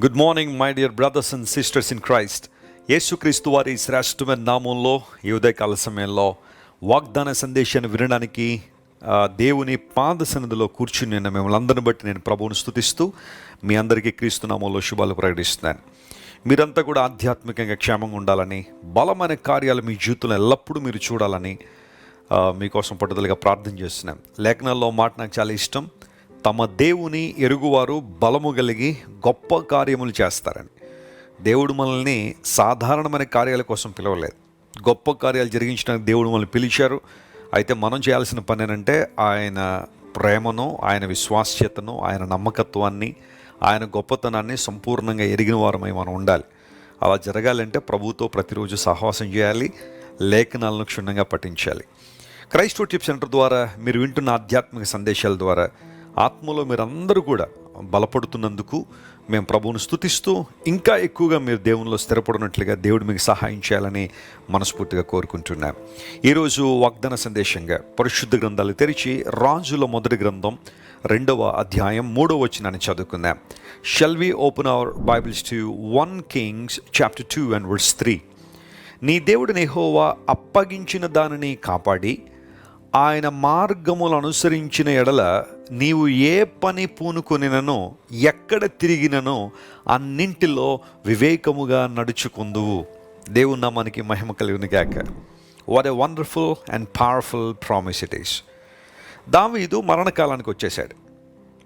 Good morning my dear brothers and sisters in Christ. యేసుక్రీస్తు వారి శ్రేష్టమైన నామంలో ఈ ఉదయకాల సమయంలో వాగ్దాన సందేశాన్ని వినడానికి దేవుని పాద సన్నిధిలో కూర్చుని నేను మిమ్మల్ని అందరిని బట్టి నేను ప్రభువును స్తుతిస్తూ మీ అందరికీ క్రీస్తు నామంలో శుభాలు ప్రకటిస్తున్నాను. మీరంతా కూడా ఆధ్యాత్మికంగా క్షేమంగా ఉండాలని, బలమైన కార్యాలు మీ జీవితంలో ఎల్లప్పుడూ మీరు చూడాలని మీకోసం పట్టుదలగా ప్రార్థన చేస్తున్నాను. లేఖనాల్లో మాట నాకు చాలా ఇష్టం. తమ దేవుని ఎరుగువారు బలము కలిగి గొప్ప కార్యములు చేస్తారని. దేవుడు మనల్ని సాధారణమైన కార్యాల కోసం పిలవలేదు, గొప్ప కార్యాలు జరిగించడానికి దేవుడు మనల్ని పిలిచారు. అయితే మనం చేయాల్సిన పని ఏంటంటే ఆయన ప్రేమను, ఆయన విశ్వాస్యతను, ఆయన నమ్మకత్వాన్ని, ఆయన గొప్పతనాన్ని సంపూర్ణంగా ఎరిగిన వారమై మనం ఉండాలి. అలా జరగాలంటే ప్రభువుతో ప్రతిరోజు సహవాసం చేయాలి, లేఖనాలను క్షుణ్ణంగా పఠించాలి. క్రైస్ట్ వర్షిప్ సెంటర్ ద్వారా మీరు వింటున్న ఆధ్యాత్మిక సందేశాల ద్వారా ఆత్మలో మీరందరూ కూడా బలపడుతున్నందుకు మేము ప్రభువును స్తుతిస్తూ ఇంకా ఎక్కువగా మీరు దేవునిలో స్థిరపడినట్లుగా దేవుడు మీకు సహాయం చేయాలని మనస్ఫూర్తిగా కోరుకుంటున్నాం. ఈరోజు వాగ్దాన సందేశంగా పరిశుద్ధ గ్రంథాలు తెరిచి రాజుల మొదటి గ్రంథం 2వ అధ్యాయం 3వ వచనాన్ని చదువుకుందాం. Shall we open our Bibles to 1 Kings chapter 2 and verse 3. నీ దేవుడు యెహోవా అప్పగించిన దానిని కాపాడి ఆయన మార్గములు అనుసరించిన ఎడల నీవు ఏ పని పూనుకొనిననో ఎక్కడ తిరిగిననో అన్నింటిలో వివేకముగా నడుచుకుందువు. దేవుని నామానికి మహిమ కలుగును గాక. What a wonderful and powerful promise it is. దావీదు మరణకాలానికి వచ్చేసాడు.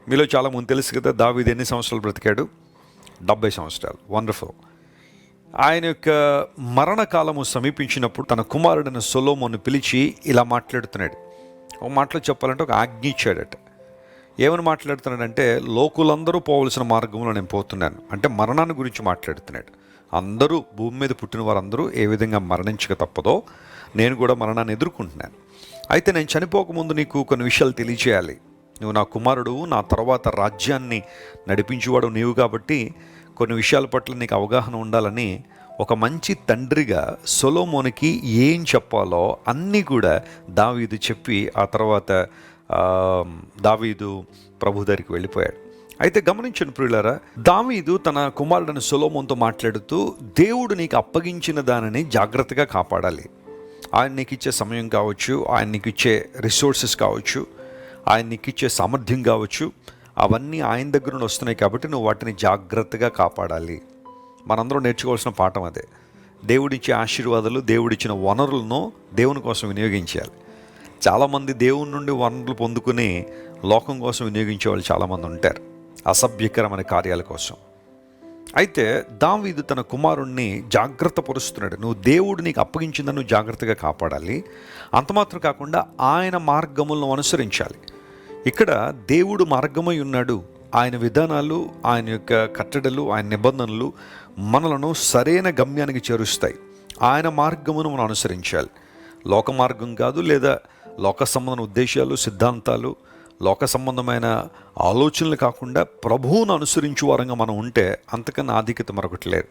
మీలో చాలామంది తెలుసు కదా, దావీదు ఎన్ని సంవత్సరాలు బ్రతికాడు? 70 సంవత్సరాలు. వండర్ఫుల్. ఆయన యొక్క మరణకాలము సమీపించినప్పుడు తన కుమారుడైన సొలొమోను పిలిచి ఇలా మాట్లాడుతున్నాడు. ఒక మాటలో చెప్పాలంటే ఒక ఆజ్ఞ ఇచ్చాడట. ఏమని మాట్లాడుతున్నాడంటే, లోకులందరూ పోవలసిన మార్గంలో నేను పోతున్నాను అంటే మరణాన్ని గురించి మాట్లాడుతున్నాడు. అందరూ భూమి మీద పుట్టిన వారందరూ ఏ విధంగా మరణించక తప్పదో నేను కూడా మరణాన్ని ఎదుర్కొంటున్నాను. అయితే నేను చనిపోకముందు నీకు కొన్ని విషయాలు తెలియచేయాలి. నువ్వు నా కుమారుడు, నా తర్వాత రాజ్యాన్ని నడిపించేవాడు నీవు కాబట్టి కొన్ని విషయాల పట్ల నీకు అవగాహన ఉండాలని ఒక మంచి తండ్రిగా సొలొమోనుకి ఏం చెప్పాలో అన్నీ కూడా దావీదు చెప్పి ఆ తర్వాత దావీదు ప్రభు దగ్గరికి వెళ్ళిపోయాడు. అయితే గమనించండి ప్రియులారా, దావీదు తన కుమారుడైన సొలొమోనుతో మాట్లాడుతూ దేవుడు నీకు అప్పగించిన దానిని జాగ్రత్తగా కాపాడాలి. ఆయన నీకు ఇచ్చే సమయం కావచ్చు, ఆయన నీకు ఇచ్చే రిసోర్సెస్ కావచ్చు, ఆయన నీకు ఇచ్చే సామర్థ్యం కావచ్చు, అవన్నీ ఆయన దగ్గర నుండి వస్తున్నాయి కాబట్టి నువ్వు వాటిని జాగ్రత్తగా కాపాడాలి. మనందరం నేర్చుకోవాల్సిన పాఠం అదే. దేవుడిచ్చే ఆశీర్వాదాలు, దేవుడిచ్చిన వనరులను దేవుని కోసం వినియోగించాలి. చాలామంది దేవుని నుండి వనరులు పొందుకుని లోకం కోసం వినియోగించే వాళ్ళు చాలామంది ఉంటారు, అసభ్యకరమైన కార్యాల కోసం. అయితే దావీదు తన కుమారుణ్ణి జాగ్రత్త పరుస్తున్నాడు. నువ్వు దేవుడు నీకు అప్పగించిందని నువ్వు జాగ్రత్తగా కాపాడాలి. అంత మాత్రం కాకుండా ఆయన మార్గములను అనుసరించాలి. ఇక్కడ దేవుడు మార్గమై ఉన్నాడు. ఆయన విధానాలు, ఆయన యొక్క కట్టడలు, ఆయన నిబంధనలు మనలను సరైన గమ్యానికి చేరుస్తాయి. ఆయన మార్గమును మనం అనుసరించాలి. లోక మార్గం కాదు, లేదా లోక సంబంధమైన ఉద్దేశాలు, సిద్ధాంతాలు, లోక సంబంధమైన ఆలోచనలు కాకుండా ప్రభువును అనుసరించే వారంగా మనం ఉంటే అంతకన్నా ఆధిక్యత మరొకటి లేదు.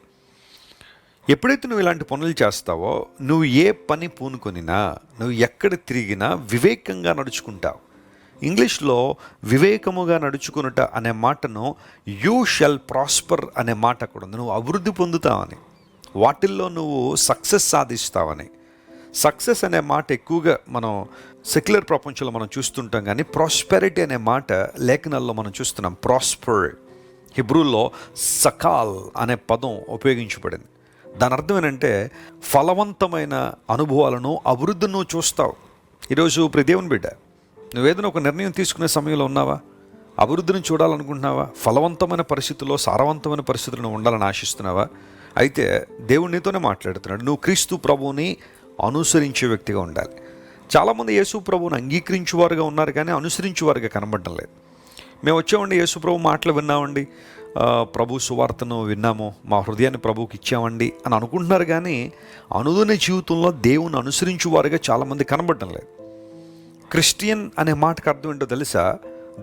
ఎప్పుడైతే నువ్వు ఇలాంటి పనులు చేస్తావో, నువ్వు ఏ పని పూనుకొనినా, నువ్వు ఎక్కడ తిరిగినా వివేకంగా నడుచుకుంటావు. ఇంగ్లీష్లో వివేకముగా నడుచుకునుట అనే మాటను యూ షెల్ ప్రాస్పర్ అనే మాట అక్కడ ఉంది. నువ్వు అభివృద్ధి పొందుతావని, వాటిల్లో నువ్వు సక్సెస్ సాధిస్తావని. సక్సెస్ అనే మాట ఎక్కువగా మనం సెక్యులర్ ప్రపంచంలో మనం చూస్తుంటాం, కానీ ప్రాస్పెరిటీ అనే మాట లేఖనాల్లో మనం చూస్తున్నాం. ప్రాస్పర్ హిబ్రూలో సకాల్ అనే పదం ఉపయోగించబడింది. దాని అర్థం ఏంటంటే ఫలవంతమైన అనుభవాలను, అభివృద్ధిని నువ్వు చూస్తావు. ఈరోజు దేవుని బిడ్డ, నువ్వేదైనా ఒక నిర్ణయం తీసుకునే సమయంలో ఉన్నావా? అభివృద్ధిని చూడాలనుకుంటున్నావా? ఫలవంతమైన పరిస్థితుల్లో, సారవంతమైన పరిస్థితులను ఉండాలని ఆశిస్తున్నావా? అయితే దేవుడు నీతోనే మాట్లాడుతున్నాడు. నువ్వు క్రీస్తు ప్రభువుని అనుసరించే వ్యక్తిగా ఉండాలి. చాలామంది యేసు ప్రభువుని అంగీకరించేవారుగా ఉన్నారు, కానీ అనుసరించేవారుగా కనబడడం లేదు. మేము వచ్చామండి, యేసు ప్రభు మాటలు విన్నామండి, ప్రభు సువార్తను విన్నాము, మా హృదయాన్ని ప్రభువుకి ఇచ్చామండి అని అనుకుంటున్నారు, కానీ అనుదిన జీవితంలో దేవుని అనుసరించేవారుగా చాలామంది కనబడడం లేదు. క్రిస్టియన్ అనే మాటకు అర్థం ఏంటో తెలుసా?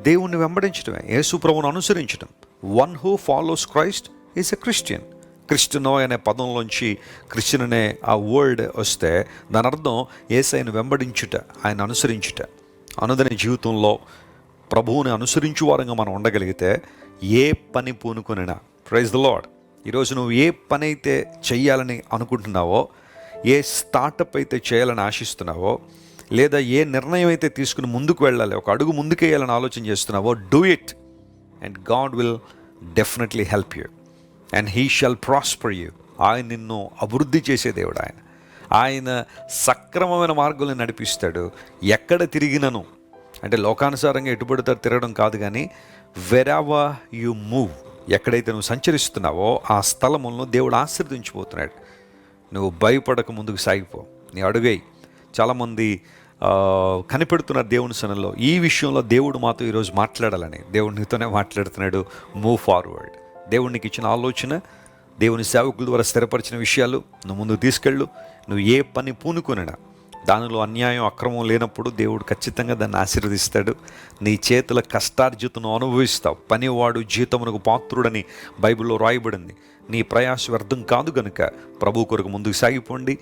దేవుణ్ణి వెంబడించడమే, యేసు ప్రభువును అనుసరించడం. One who follows Christ is a Christian. Cristiano అనే పదంలోంచి క్రిస్టియన్ అనే ఆ వర్డ్ వస్తే దాని అర్థం యేసయ్యను వెంబడించుట, ఆయన అనుసరించుట. అనుదిన జీవితంలో ప్రభువుని అనుసరించు వారంగా మనం ఉండగలిగితే ఏ పని పూనుకొనినా, ప్రైజ్ ద లార్డ్. ఈరోజు నువ్వు ఏ పని అయితే చెయ్యాలని అనుకుంటున్నావో, ఏ స్టార్టప్ అయితే చేయాలని ఆశిస్తున్నావో, లేదా ఏ నిర్ణయం అయితే తీసుకుని ముందుకు వెళ్ళాలి, ఒక అడుగు ముందుకేయాలని ఆలోచన చేస్తున్నావో, do it and God will definitely help you and he shall prosper you. ఆయన నిన్ను అభివృద్ధి చేసే దేవుడు. ఆయన సక్రమమైన మార్గంలో నడిపిస్తాడు. ఎక్కడ తిరిగినను, అంటే లోకానుసారంగా ఎటుపడితే తిరగడం కాదు, కానీ వెరెవర్ యు మూవ్, ఎక్కడైతే నువ్వు సంచరిస్తున్నావో ఆ స్థలములను దేవుడు ఆశీర్వదించిపోతున్నాడు. నువ్వు భయపడక ముందుకు సాగిపో, నీ అడుగై. చాలామంది కనిపెడుతున్నారు దేవుని సన్నిధిలో. ఈ విషయంలో దేవుడు మాతో ఈరోజు మాట్లాడాలని, దేవుడు నీతోనే మాట్లాడుతున్నాడు. Move forward. దేవునికి ఇచ్చిన ఆలోచన, దేవుని సేవకుల ద్వారా స్థిరపరిచిన విషయాలు నువ్వు ముందుకు తీసుకెళ్ళు. నువ్వు ఏ పని పూనుకొనినా దానిలో అన్యాయం, అక్రమం లేనప్పుడు దేవుడు ఖచ్చితంగా దాన్ని ఆశీర్వదిస్తాడు. నీ చేతుల కష్టార్జితను అనుభవిస్తావు. పనివాడు జీతమునకు పాత్రుడని బైబిల్లో రాయబడింది. నీ ప్రయాస వ్యర్థం కాదు గనుక ప్రభు కొరకు ముందుకు సాగిపోండి.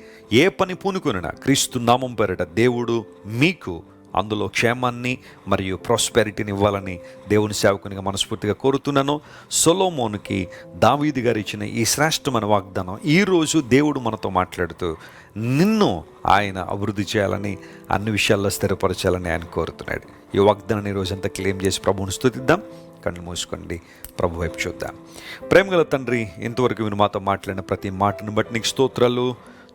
ఏ పని పూనుకొనినా క్రీస్తు నామం పేరిట దేవుడు మీకు అందులో క్షేమాన్ని మరియు ప్రాస్పెరిటీని ఇవ్వాలని దేవుని సేవకునిగా మనస్ఫూర్తిగా కోరుతున్నాను. సొలొమోనుకి దావీదు గారు ఇచ్చిన ఈ శ్రేష్టమైన వాగ్దానం ఈరోజు దేవుడు మనతో మాట్లాడుతూ నిన్ను ఆయన అభివృద్ధి చేయాలని, అన్ని విషయాల్లో స్థిరపరచాలని ఆయన కోరుతున్నాడు. ఈ వాగ్దానాన్ని ఈరోజంతా క్లెయిమ్ చేసి ప్రభువుని స్తుతిద్దాం. కళ్ళు మూసుకోండి, ప్రభు వైపు చూద్దాం. ప్రేమగల తండ్రి, ఇంతవరకు మీరు మాతో మాట్లాడిన ప్రతి మాటను బట్టి నీకు స్తోత్రాలు.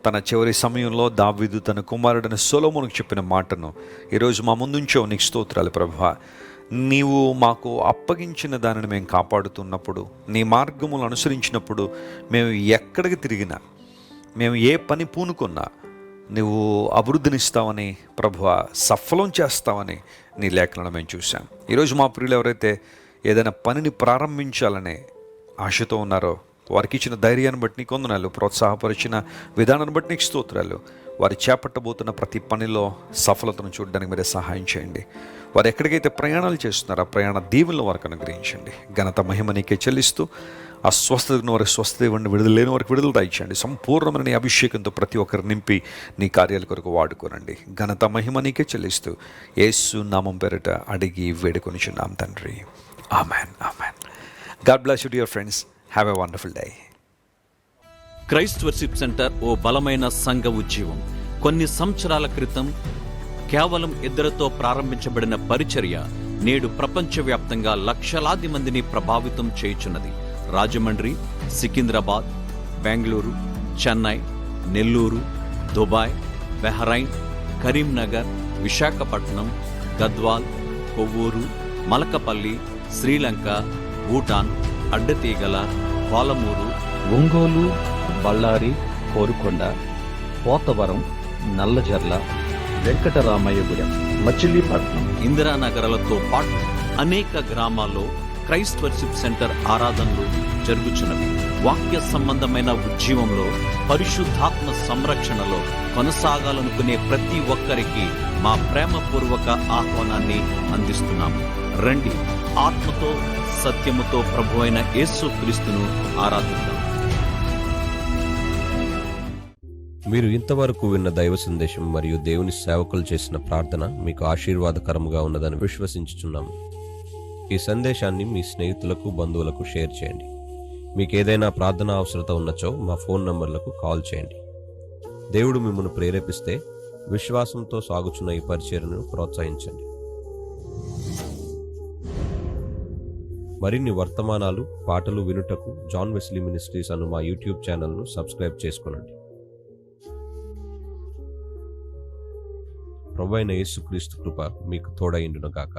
తన చివరి సమయంలో దావీదు తన కుమారుడైన సొలొమోనుకు చెప్పిన మాటను ఈరోజు మా ముందుంచో నీకు స్తోత్రాలు ప్రభువా. నీవు మాకు అప్పగించిన దానిని మేము కాపాడుతున్నప్పుడు, నీ మార్గములు అనుసరించినప్పుడు, మేము ఎక్కడికి తిరిగినా, మేము ఏ పని పూనుకున్నా నువ్వు అభివృద్ధినిస్తావని ప్రభువా, సఫలం చేస్తావని నీ లేఖలను మేము చూసాం. ఈరోజు మా ప్రియులు ఎవరైతే ఏదైనా పనిని ప్రారంభించాలనే ఆశతో ఉన్నారో వారికి ఇచ్చిన ధైర్యాన్ని బట్టి నీకు వందనాలు, ప్రోత్సాహపరిచిన విధానాన్ని బట్టి నీకు స్తోత్రాలు. వారు చేపట్టబోతున్న ప్రతి పనిలో సఫలతను చూడడానికి మీరే సహాయం చేయండి. వారు ఎక్కడికైతే ప్రయాణాలు చేస్తున్నారో ఆ ప్రయాణ దీవెనలు వారికి అనుగ్రహించండి. ఘనత మహిమ నీకే చెల్లిస్తూ అస్వస్థతను వారికి స్వస్థత ఇవ్వండి, విడుదల లేని వారికి విడుదల దయచేయండి. సంపూర్ణమైన నీ అభిషేకంతో ప్రతి ఒక్కరు నింపి నీ కార్యాల కొరకు వాడుకోనండి. ఘనత మహిమ నీకే చెల్లిస్తూ యేసు నామం పేరిట అడిగి వేడుకొనిచున్నాం తండ్రి. Amen, amen. God bless you dear friends. Have a wonderful day. Christ worship centre ఓ బలమైన సంఘ ఉద్యమం. కొన్ని సంవత్సరాల క్రితం కేవలం ఇద్దరితో ప్రారంభించబడిన పరిచర్య నేడు ప్రపంచవ్యాప్తంగా లక్షలాది మందిని ప్రభావితం చేయుచున్నది. రాజమండ్రి, సికింద్రాబాద్, బెంగళూరు, చెన్నై, నెల్లూరు, దుబాయ్, బెహ్రైన్, కరీంనగర్, విశాఖపట్నం, గద్వాల్, కొవ్వూరు, మలకపల్లి, శ్రీలంక, భూటాన్, అడ్డతీగల, పాలమూరు, ఒంగోలు, బళ్ళారి, కోరుకొండ, పోతవరం, నల్లజర్ల, వెంకటరామయ్యగూడెం, మచిలీపట్నం, ఇందిరానగర్లతో పాటు అనేక గ్రామాల్లో క్రైస్ట్ వర్షిప్ సెంటర్ ఆరాధనలు జరుగుచున్నవి. వాక్య సంబంధమైన ఉద్యమంలో, పరిశుద్ధాత్మ సంరక్షణలో కొనసాగాలనుకునే ప్రతి ఒక్కరికి మా ప్రేమపూర్వక ఆహ్వానాన్ని అందిస్తున్నాము. రండి, ఆత్మతో సత్యముతో ప్రభు అయిన యేసు క్రీస్తును ఆరాధిద్దాం. మీరు ఇంతవరకు విన్న దైవ సందేశం మరియు దేవుని సేవకులు చేసిన ప్రార్థన మీకు ఆశీర్వాదకరముగా ఉన్నదని విశ్వసించుచున్నాము. ఈ సందేశాన్ని మీ స్నేహితులకు, బంధువులకు షేర్ చేయండి. మీకు ఏదైనా ప్రార్థన అవసరత ఉన్నచో మా ఫోన్ నంబర్లకు కాల్ చేయండి. దేవుడు మిమ్మల్ని ప్రేరేపిస్తే విశ్వాసంతో సాగుచున్న ఈ పరిచర్యను ప్రోత్సహించండి. మరిన్ని వర్తమానాలు, పాటలు వినుటకు జాన్ వెస్లీ మినిస్ట్రీస్ అను మా యూట్యూబ్ ఛానల్ను సబ్స్క్రైబ్ చేసుకోనండి. ప్రభువైన యేసుక్రీస్తు కృప మీకు తోడైండును గాక.